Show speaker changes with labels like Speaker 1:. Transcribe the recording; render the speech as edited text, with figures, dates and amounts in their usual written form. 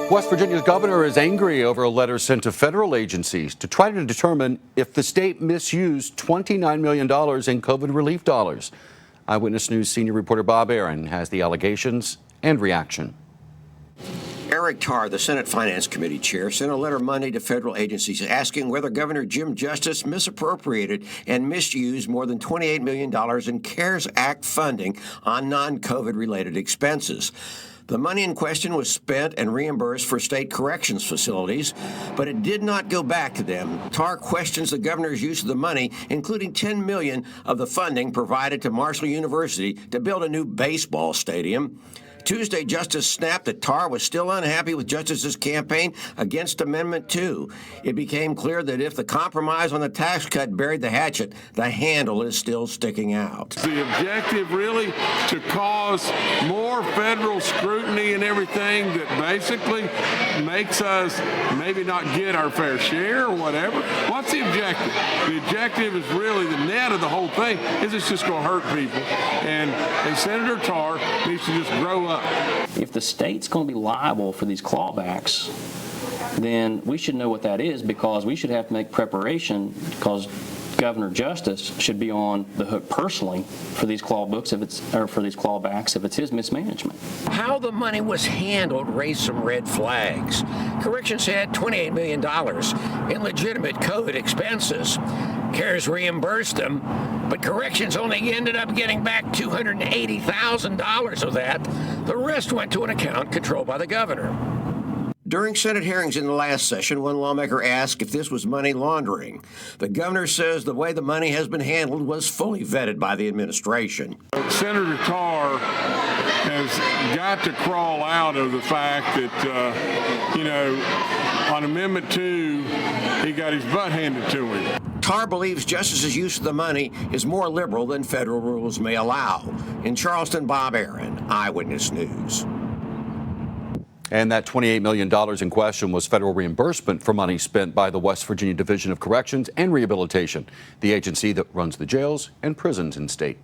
Speaker 1: West Virginia's governor is angry over a letter sent to federal agencies to try to determine if the state misused $29 million in COVID relief dollars. Eyewitness News senior reporter Bob Aaron has the allegations and reaction.
Speaker 2: Eric Tarr, the Senate Finance Committee chair, sent a letter Monday to federal agencies asking whether Governor Jim Justice misappropriated and misused more than $28 million in CARES Act funding on non-COVID related expenses. The money in question was spent and reimbursed for state corrections facilities, but it did not go back to them. Tarr questions the governor's use of the money, including $10 million of the funding provided to Marshall University to build a new baseball stadium. Tuesday, Justice snapped that Tarr was still unhappy with Justice's campaign against Amendment 2. It became clear that if the compromise on the tax cut buried the hatchet, the handle is still sticking out.
Speaker 3: The objective really to cause more federal scrutiny and everything that basically makes us maybe not get our fair share or whatever. What's the objective? The objective is really the net of the whole thing is it's just going to hurt people. And Senator Tarr needs to just grow up.
Speaker 4: If the state's going to be liable for these clawbacks, then we should know what that is, because we should have to make preparation, because Governor Justice should be on the hook personally for these clawbacks if it's his mismanagement.
Speaker 2: How the money was handled raised some red flags. Corrections had $28 million in legitimate COVID expenses. CARES reimbursed them, but Corrections only ended up getting back $280,000 of that. The rest went to an account controlled by the governor. During Senate hearings in the last session, one lawmaker asked if this was money laundering. The governor says the way the money has been handled was fully vetted by the administration.
Speaker 3: Senator Tarr has got to crawl out of the fact that, on Amendment 2, he got his butt handed to him.
Speaker 2: Tarr believes Justice's use of the money is more liberal than federal rules may allow. In Charleston, Bob Aaron, Eyewitness News.
Speaker 1: And that $28 million in question was federal reimbursement for money spent by the West Virginia Division of Corrections and Rehabilitation, the agency that runs the jails and prisons in state.